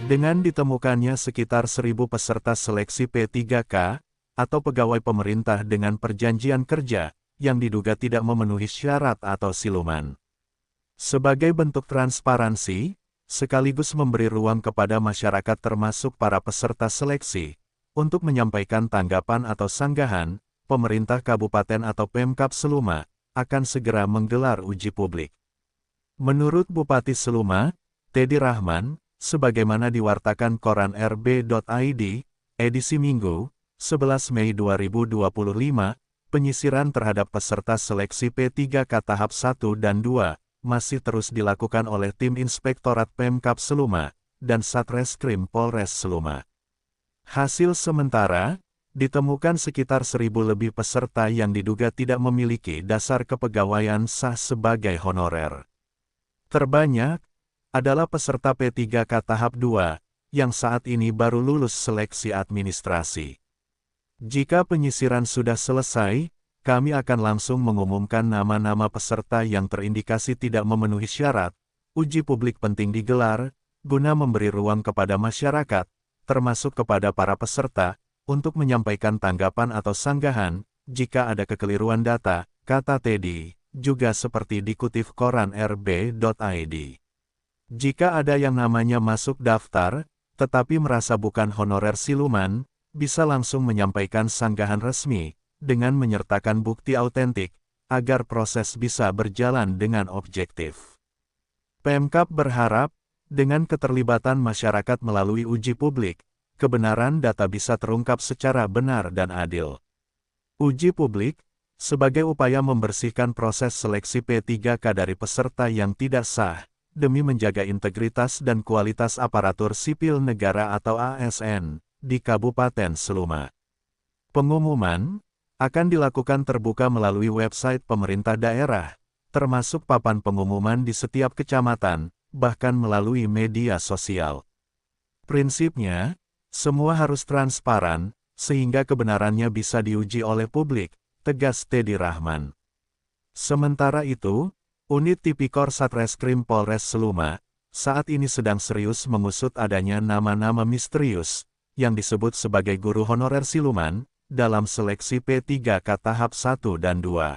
Dengan ditemukannya sekitar 1.000 peserta seleksi P3K, atau pegawai pemerintah dengan perjanjian kerja, yang diduga tidak memenuhi syarat atau siluman. Sebagai bentuk transparansi, sekaligus memberi ruang kepada masyarakat termasuk para peserta seleksi, untuk menyampaikan tanggapan atau sanggahan, pemerintah kabupaten atau Pemkab Seluma, akan segera menggelar uji publik. Menurut Bupati Seluma, Teddy Rahman, sebagaimana diwartakan koran rb.id, edisi Minggu, 11 Mei 2025, penyisiran terhadap peserta seleksi P3K tahap 1 dan 2, masih terus dilakukan oleh tim Inspektorat Pemkab Seluma, dan Satreskrim Polres Seluma. Hasil sementara, ditemukan sekitar 1.000 lebih peserta yang diduga tidak memiliki dasar kepegawaian sah sebagai honorer. Terbanyak adalah peserta P3K tahap 2, yang saat ini baru lulus seleksi administrasi. Jika penyisiran sudah selesai, kami akan langsung mengumumkan nama-nama peserta yang terindikasi tidak memenuhi syarat. Uji publik penting digelar, guna memberi ruang kepada masyarakat, termasuk kepada para peserta, untuk menyampaikan tanggapan atau sanggahan, jika ada kekeliruan data, kata Teddy, juga seperti dikutip koran rb.id. Jika ada yang namanya masuk daftar, tetapi merasa bukan honorer siluman, bisa langsung menyampaikan sanggahan resmi, dengan menyertakan bukti autentik, agar proses bisa berjalan dengan objektif. Pemkab berharap, dengan keterlibatan masyarakat melalui uji publik, kebenaran data bisa terungkap secara benar dan adil. Uji publik, sebagai upaya membersihkan proses seleksi P3K dari peserta yang tidak sah, demi menjaga integritas dan kualitas aparatur sipil negara atau ASN, di Kabupaten Seluma. Pengumuman akan dilakukan terbuka melalui website pemerintah daerah, termasuk papan pengumuman di setiap kecamatan, bahkan melalui media sosial. Prinsipnya, semua harus transparan, sehingga kebenarannya bisa diuji oleh publik, tegas Teddy Rahman. Sementara itu, Unit Tipikor Satreskrim Polres Seluma, saat ini sedang serius mengusut adanya nama-nama misterius, yang disebut sebagai guru honorer siluman, dalam seleksi P3K tahap 1 dan 2.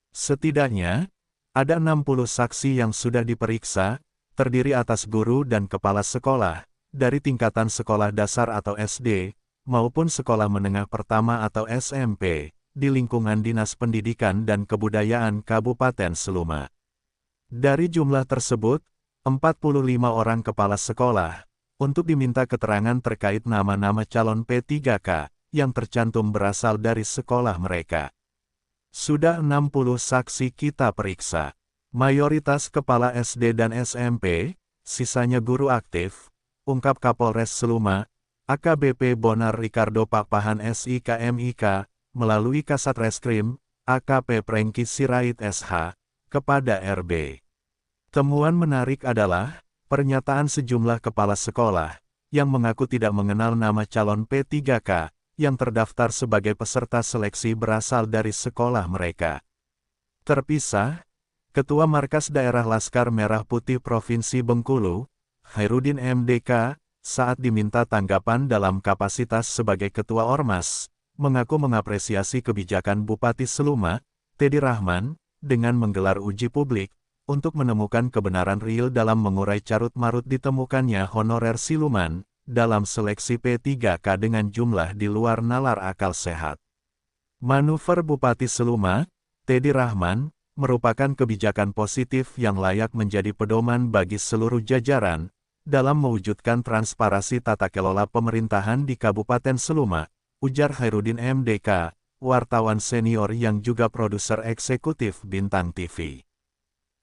Setidaknya, ada 60 saksi yang sudah diperiksa, terdiri atas guru dan kepala sekolah, dari tingkatan sekolah dasar atau SD, maupun sekolah menengah pertama atau SMP, di lingkungan Dinas Pendidikan dan Kebudayaan Kabupaten Seluma. Dari jumlah tersebut, 45 orang kepala sekolah, untuk diminta keterangan terkait nama-nama calon P3K, yang tercantum berasal dari sekolah mereka. Sudah 60 saksi kita periksa. Mayoritas kepala SD dan SMP, sisanya guru aktif, ungkap Kapolres Seluma, AKBP Bonar Ricardo Pakpahan SIKMIK, melalui Kasat Reskrim, AKP Prengki Sirait SH, kepada RB. Temuan menarik adalah, pernyataan sejumlah kepala sekolah, yang mengaku tidak mengenal nama calon P3K, yang terdaftar sebagai peserta seleksi berasal dari sekolah mereka. Terpisah, Ketua Markas Daerah Laskar Merah Putih Provinsi Bengkulu, Khairuddin MDK, saat diminta tanggapan dalam kapasitas sebagai Ketua Ormas, mengaku mengapresiasi kebijakan Bupati Seluma, Teddy Rahman, dengan menggelar uji publik, untuk menemukan kebenaran real dalam mengurai carut-marut ditemukannya honorer siluman, dalam seleksi P3K dengan jumlah di luar nalar akal sehat. Manuver Bupati Seluma, Teddy Rahman, merupakan kebijakan positif yang layak menjadi pedoman bagi seluruh jajaran, dalam mewujudkan transparansi tata kelola pemerintahan di Kabupaten Seluma, ujar Khairuddin MDK, wartawan senior yang juga produser eksekutif Bintang TV.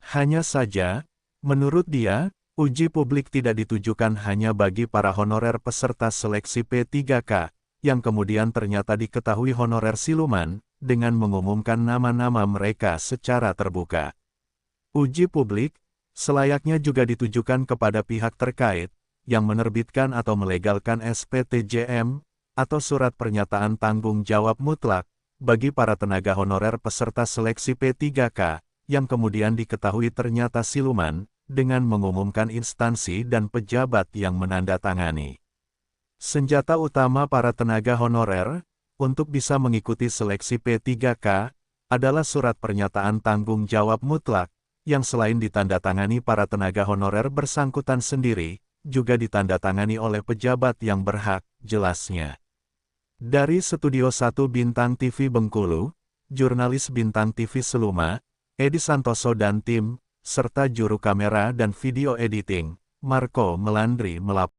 Hanya saja, menurut dia, uji publik tidak ditujukan hanya bagi para honorer peserta seleksi P3K, yang kemudian ternyata diketahui honorer siluman, dengan mengumumkan nama-nama mereka secara terbuka. Uji publik, selayaknya juga ditujukan kepada pihak terkait, yang menerbitkan atau melegalkan SPTJM, atau surat pernyataan tanggung jawab mutlak, bagi para tenaga honorer peserta seleksi P3K, yang kemudian diketahui ternyata siluman, dengan mengumumkan instansi dan pejabat yang menandatangani. Senjata utama para tenaga honorer, untuk bisa mengikuti seleksi P3K, adalah surat pernyataan tanggung jawab mutlak, yang selain ditandatangani para tenaga honorer bersangkutan sendiri, juga ditandatangani oleh pejabat yang berhak, jelasnya. Dari Studio 1 Bintang TV Bengkulu, jurnalis Bintang TV Seluma, Edi Santoso dan tim, serta juru kamera dan video editing, Marco Melandri melaporkan.